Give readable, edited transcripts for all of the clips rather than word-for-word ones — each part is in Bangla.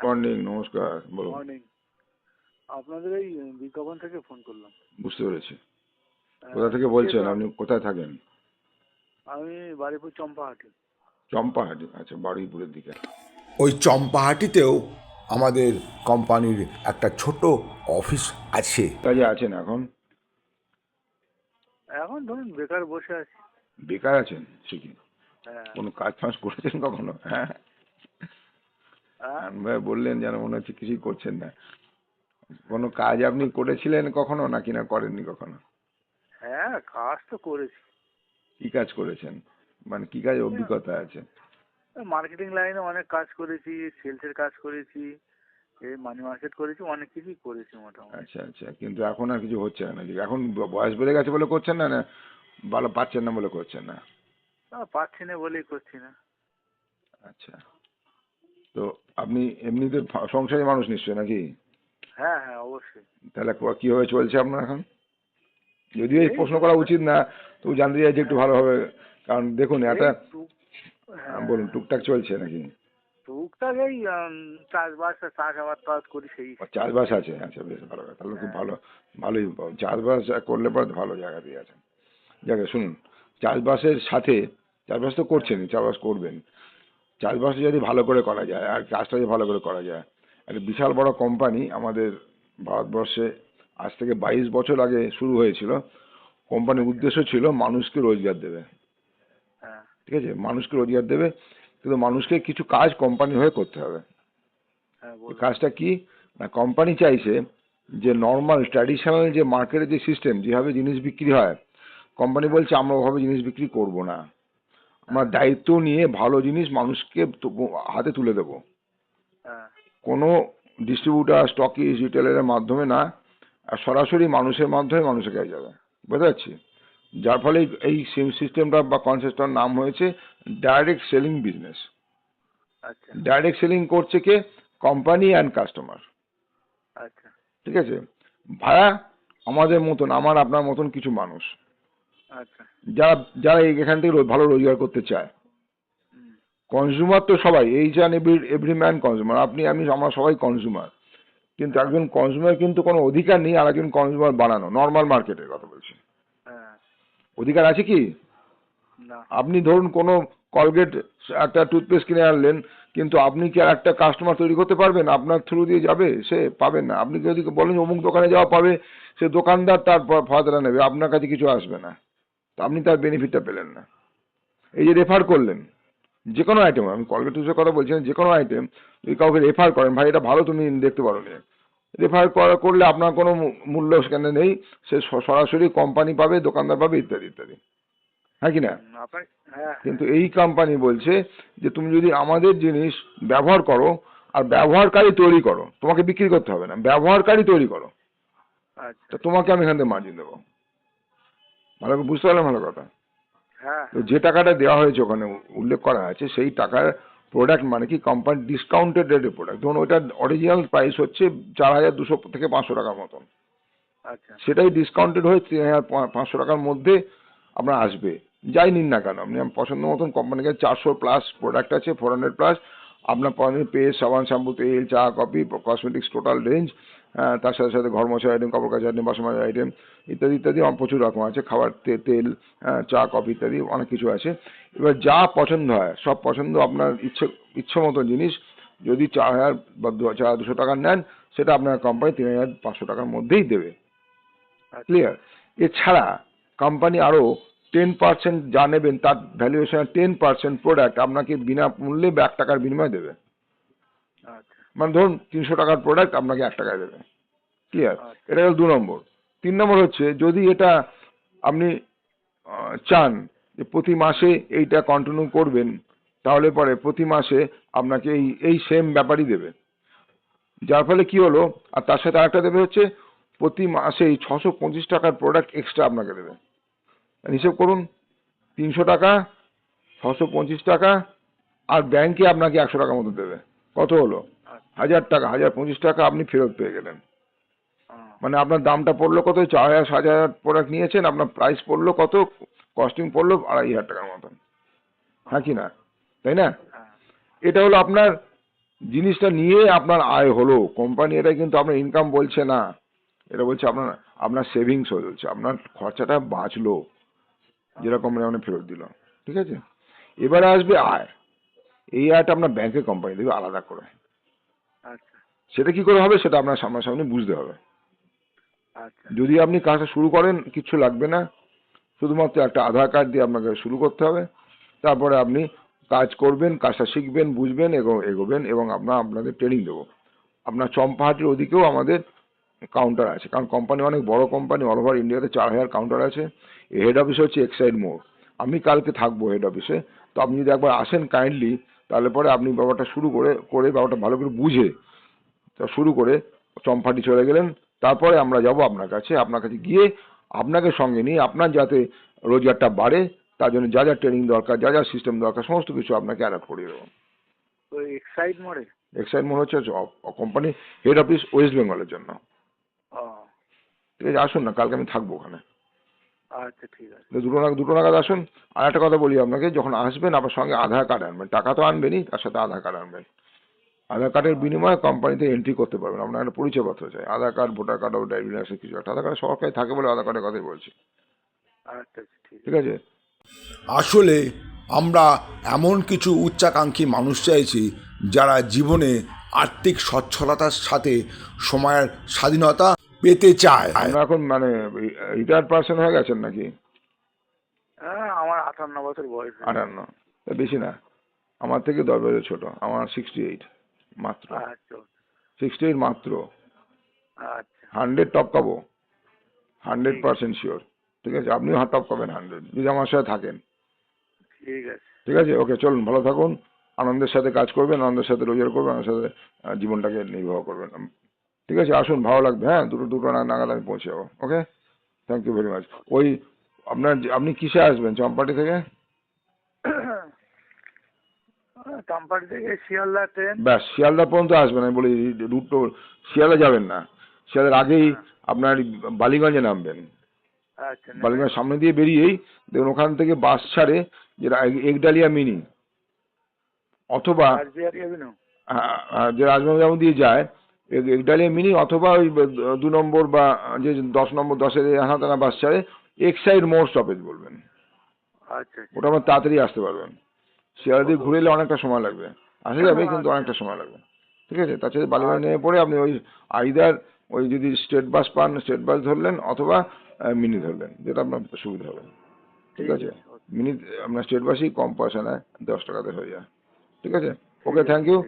মর্নিং, নমস্কার, বলুন। মর্নিং। আপনাদের এই বিজ্ঞাপন থেকে ফোন করলাম। বুঝতে পেরেছি। কোথা থেকে বলছেন? আপনি কোথায় থাকেন? আমি বারুইপুর চম্পাহাটি। চম্পাহাটি? আচ্ছা, বারুইপুরের দিকে। ওই চম্পাহাটিতেও আমাদের কোম্পানির একটা ছোট অফিস আছে। কাজে আছেন এখন? এখন ধরুন বেকার বসে আছি। বেকার আছেন? ঠিকই। হ্যাঁ। কোনো কাজ ফাজ করেছেন কখনো? হ্যাঁ, হ্যাঁ? ভাই বললেন যেন মনে হচ্ছে কিছুই করছেন না। কোনো কাজ আপনি করেছিলেন কখনো নাকি না করেননি কখনো? হ্যাঁ, কাজ তো করেছি। কি কাজ করেছেন? মানে কি কাজ অভিজ্ঞতা আছে? মার্কেটিং লাইনে অনেক কাজ করেছি, সেলসের কাজ করেছি, এই মানি মার্কেট করেছি, অনেক কিছুই করেছি মোটামুটি। আচ্ছা আচ্ছা, কিন্তু এখন আর কিছু হচ্ছে না নাকি? এখন বয়স বেড়ে গেছে বলে করছেন না, না ভালো পাচ্ছেন না বলে করছেন না? পাচ্ছি না বলেই করছি না। আচ্ছা, তো আপনি এমনিতে সংসারী মানুষ নিশ্চয় নাকি? হ্যাঁ হ্যাঁ, অবশ্যই। তাহলে কিভাবে চলছে আপনার এখন? যদিও এই এই প্রশ্ন করা উচিত না, তো জানতে চাইছি একটু হ্যাঁ, ভালো হবে। কারণ দেখুন এই একটা হ্যাঁ, বলুন, টুকটাক চলছে নাকি? টুকটাক এই চাষবাস চাষাবাদ করি সেই। চাষবাস আছে? আচ্ছা, বেশ ভালো কথা, তাহলে খুব হ্যাঁ। ভালো। ভালোই চাষবাস করলে পরে ভালো জায়গাতেই আছেন। যাকে শুনুন, চাষবাসের সাথে চাষবাস তো হ্যাঁ। করছেনই, চাষবাস করবেন। চাষবাস যদি ভালো করে করা যায় আর কাজটা যদি ভালো করে করা যায়, একটা বিশাল বড় কোম্পানি আমাদের ভারতবর্ষে আজ থেকে 22 বছর আগে শুরু হয়েছিল। কোম্পানির আচ্ছা। উদ্দেশ্য ছিল মানুষকে রোজগার দেবে। হ্যাঁ ঠিক আছে, মানুষকে রোজগার দেবে, কিন্তু মানুষকে কিছু কাজ কোম্পানি হয়ে করতে হবে। হ্যাঁ, এই বলুন। কাজটা কি? না, কোম্পানি চাইছে যে নর্মাল ট্র্যাডিশনাল যে মার্কেটের যে সিস্টেম, যেভাবে জিনিস বিক্রি হয়, কোম্পানি হ্যাঁ বলছে আমরা ওভাবে জিনিস বিক্রি করব না। আমরা হ্যাঁ দায়িত্ব নিয়ে ভালো জিনিস মানুষকে হাতে তুলে দেবো। হ্যাঁ কোনো ডিস্ট্রিবিউটার, স্টকিজ, রিটেলারের মাধ্যমে না, আর সরাসরি মানুষের মাধ্যমে মানুষের কাছে যাবে। বুঝতে পারছি? যার ফলে এই সিস্টেমটা বা কনসেপ্টটার নাম হয়েছে ডাইরেক্ট সেলিং বিজনেস। আচ্ছা ডাইরেক্ট সেলিং করছে কে? Company and customer. আচ্ছা ঠিক আছে? ভাড়া আমাদের মতন, আমার আপনার মতন কিছু মানুষ, আচ্ছা। যারা যারা এখান থেকে ভালো রোজগার করতে চায়। হুম। কনজিউমার তো সবাই, H and every man consumer. আপনি আমি আমরা সবাই কনজিউমার, কিন্তু হ্যাঁ একজন কনজিউমার কিন্তু কোনো অধিকার নেই আর একজন কনজিউমার বানানো। নর্মাল মার্কেটের কথা বলছি। হ্যাঁ। অধিকার আছে কি? না। আপনি ধরুন কোনো কলগেট একটা টুথপেস্ট কিনে আনলেন, কিন্তু আপনি কি আর একটা কাস্টমার তৈরি করতে পারবেন? আপনার থ্রু দিয়ে যাবে? সে পাবেন না। আপনি যদি বলেন অমুক দোকানে যাওয়া পাবে, সে দোকানদার তার ফায়দাটা নেবে, আপনার কাছে কিছু আসবে না। তো আপনি তার বেনিফিটটা পেলেন না। এই যে রেফার করলেন যে কোনো আইটেম, আমি কলগেট টুথপেস্টের কথা বলছি না, যে কোনো আইটেম যদি কাউকে রেফার করেন, ভাই এটা ভালো, তুমি দেখতে পারো নি, রেফার করলে আপনার কোনো মূল্য সেখানে নেই। সে সরাসরি কোম্পানি পাবে, দোকানদার পাবে, ইত্যাদি ইত্যাদি। হ্যাঁ কি না? আপনার হ্যাঁ কিন্তু হ্যাঁ। এই কোম্পানি বলছে যে তুমি যদি আমাদের জিনিস ব্যবহার করো আর ব্যবহারকারী তৈরি করো, তোমাকে বিক্রি করতে হবে না, ব্যবহারকারী তৈরি করো, আচ্ছা। তা তোমাকে আমি এখান থেকে মার্জিন দেবো। ভালো করে বুঝতে পারলাম? ভালো কথা। হ্যাঁ তো হ্যাঁ। যে টাকাটা দেওয়া হয়েছে ওখানে উল্লেখ করা আছে, সেই টাকার প্রোডাক্ট মানে কি কোম্পানি ডিসকাউন্টেড রেটের প্রোডাক্ট। ধরুন ওইটার অরিজিনাল প্রাইস হচ্ছে 4200 থেকে 500 টাকার মতন, আচ্ছা সেটাই ডিসকাউন্টেড হয়ে 3500 টাকার মধ্যে আপনার আসবে। যাই নিন না কেন, আপনি পছন্দ মতন কোম্পানির কাছে 400+ প্রোডাক্ট আছে, 400+। আপনার পেস্ট, সাবান, শ্যাম্পু, তেল, চা, কফি, কসমেটিক্স, টোটাল রেঞ্জ। তার সাথে সাথে ঘর মোছার আইটেম, কাপড় কাচার আইটেম, বাসন মাজার আইটেম, ইত্যাদি ইত্যাদি প্রচুর রকম আছে। খাবার তেল, চা, কফি ইত্যাদি অনেক কিছু আছে। এবার যা পছন্দ হয় সব পছন্দ, আপনার ইচ্ছে মতো জিনিস যদি 4000 বা 4200 টাকার নেন, সেটা আপনার কোম্পানি 3500 টাকার মধ্যেই দেবে। আচ্ছা ক্লিয়ার? এছাড়া কোম্পানি আরো 10% যা নেবেন তার ভ্যালুয়েশন 10% প্রোডাক্ট আপনাকে বিনা মূল্যে 1 টাকার বিনিময়ে দেবে। আচ্ছা মানে ধরুন 300 টাকার প্রোডাক্ট আপনাকে 1 টাকায় দেবে। ক্লিয়ার? আচ্ছা। এটা গেল 2 নম্বর। 3 নম্বর হচ্ছে, যদি এটা আপনি চান যে প্রতি মাসে এইটা কন্টিনিউ করবেন, তাহলে পরে প্রতি মাসে আপনাকে এই এই সেম ব্যাপারই দেবে। যার ফলে কি হলো, আর তার সাথে আরেকটা দেবে হচ্ছে, প্রতি মাসেই 625 টাকার প্রোডাক্ট এক্সট্রা আপনাকে দেবে। হিসেব করুন, 300 টাকা, 625 টাকা, আর ব্যাংকে আপনাকে 100 টাকা মতো দেবে। কত হলো? আচ্ছা। 1000 টাকা, 1025 টাকা আপনি ফেরত পেয়ে গেলেন। হ্যাঁ মানে আপনার দামটা পড়লো কত? 4000 প্রোডাক্ট নিয়েছেন, আপনার প্রাইস পড়লো কত? কস্টিং পড়লো 2500 টাকার মতন। হ্যাঁ কি না? তাই না? হ্যাঁ এটা হলো আপনার জিনিসটা নিয়ে আপনার আয় হলো, কোম্পানি এটা কিন্তু আপনার ইনকাম বলছে না, এটা বলছে আপনার আপনার সেভিংস হচ্ছে, আপনার খরচাটা বাঁচলো, যেটা কোম্পানি আপনার ফেরত দিল। ঠিক আছে, এবারে আসবে আয়। এই আয়টা আপনার ব্যাংকে কোম্পানি দেবে আলাদা করে। আচ্ছা সেটা কি করে হবে সেটা আপনার সামনাসামনি বুঝতে হবে। আচ্ছা যদি আপনি কাজটা শুরু করেন কিচ্ছু লাগবে না, শুধুমাত্র একটা আধার কার্ড দিয়ে আপনাকে শুরু করতে হবে। তারপরে আপনি কাজ করবেন, কাজটা শিখবেন, বুঝবেন এবং এগোবেন, এবং আপনাদের ট্রেনিং দেবো। আপনার চম্পাহাটির ওদিকেও আমাদের কাউন্টার আছে, কারণ কোম্পানি অনেক বড় কোম্পানি, অল ওভার ইন্ডিয়াতে 4000 কাউন্টার আছে। হেড অফিস হচ্ছে এক্সাইড মোড়। আমি কালকে থাকবো হেড অফিসে, তো আপনি যদি একবার আসেন কাইন্ডলি, তাহলে পরে আপনি ব্যাপারটা শুরু করে ব্যাপারটা ভালো করে বুঝে তা শুরু করে চম্পাহাটি চলে গেলেন। তারপরে আমরা যাব আপনার কাছে গিয়ে আপনাকে সঙ্গে নিয়ে আপনার যাতে রোজগারটা বাড়ে তার জন্য যা যা ট্রেনিং দরকার, যা যা সিস্টেম দরকার, সমস্ত কিছু আপনাকে অ্যাডাপ্ট করিয়ে দেবো। ওই এক্সাইড মোড়ে? এক্সাইড মোড় হচ্ছে কোম্পানি হেড অফিস ওয়েস্ট বেঙ্গলের জন্য। ও ঠিক আছে, আসুন না, কালকে আমি থাকবো ওখানে। আচ্ছা ঠিক আছে। তো দুটো নাগাদ আসুন। আর একটা কথা বলি আপনাকে, যখন আসবেন আপনার সঙ্গে আধার কার্ড আনবেন, টাকা তো আনবেনই, তার সাথে আধার কার্ড আনবেন। আধার কার্ডের বিনিময়ে কোম্পানিতে এন্ট্রি করতে পারবেন। আপনার একটা পরিচয়পত্র চাই, Aadhaar card, voter card, driving licence, কিছু একটা। আধার কার্ড সরকারি থাকে বলে আধার কার্ডের কথাই বলছি। আচ্ছা আচ্ছা ঠিক ঠিক আছে। আসলে আমরা এমন কিছু উচ্চাকাঙ্ক্ষী মানুষ চাইছি যারা জীবনে আর্থিক সচ্ছলতার সাথে সময়ের স্বাধীনতা পেতে চায়। আমরা এখন মানে রিটায়ার্ড পার্সন হয়ে গেছেন নাকি? হ্যাঁ আমার 58 বছর বয়স হয়েছে। 58? তা বেশি না, আমার থেকে 10 বছর ছোট। আমার 68 মাত্র। আচ্ছা 68 মাত্র। আচ্ছা 100 টপকাবো, 100% শিওর। ঠিক আছে, আপনিও টপকাবেন 100 যদি আমার সাথে থাকেন। ঠিক আছে। ঠিক আছে, ওকে, চলুন, ভালো থাকুন, আনন্দের সাথে কাজ করবেন, আনন্দের সাথে রোজগার করবেন, আনন্দের সাথে জীবনটাকে নির্বাহ করবেন। ঠিক আছে, আসুন, ভালো লাগবে। হ্যাঁ, দুটো নাগাদ আমি পৌঁছে যাবো। ওকে, থ্যাংক ইউ ভেরি মাচ। ওই আপনি কিসে আসবেন চম্পাটি থেকে? চম্পাটি থেকে শিয়ালদা ট্রেন। ব্যাস, শিয়ালদা পর্যন্ত আসবেন। আমি বলি রুট, শিয়ালদা যাবেন না, শিয়ালদার আগেই আপনার বালিগঞ্জে নামবেন। আচ্ছা বালিগঞ্জের সামনে দিয়ে বেরিয়েই দেখুন ওখান থেকে বাস ছাড়ে, যেটা একডালিয়া মিনি, অথবা রাসবিহারী অ্যাভিনিউ। যে রাজবাড়ি দিয়ে যায় একডালিয়া মিনি, অথবা ওই 2 নম্বর বা যে 10 নম্বর 10-এর হাতানা বাস ছাড়ে এক্সাইড মোড় স্টপেজ বলবেন। আচ্ছা ওটা আমার তাড়াতাড়ি আসতে পারবেন। শিয়ালদা দিয়ে ঘুরে এলে অনেকটা সময় লাগবে, আসা যাবে কিন্তু অনেকটা সময় লাগবে। ঠিক আছে, তাছাড়া বালিগঞ্জ নেমে পড়ে আপনি ওই আইদার ওই যদি স্টেট বাস পান স্টেট বাস ধরলেন, অথবা মিনি ধরলেন, যেটা আপনার সুবিধা হবে। ঠিক আছে, মিনি আপনার স্টেট বাসই কম পয়সা নেয়, 10 টাকাতে হয়ে যায়। ঠিক আছে, ওকে, থ্যাংক ইউ।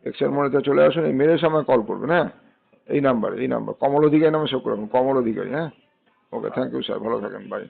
এক্সেল মোড়েতে চলে আসুন, এই মেরের সময় কল করবেন। হ্যাঁ, এই নাম্বার কমল অধিকারী নামে সেভ করে রাখুন, কমল অধিকারী। হ্যাঁ, ওকে, থ্যাংক ইউ স্যার, ভালো থাকেন, বাই।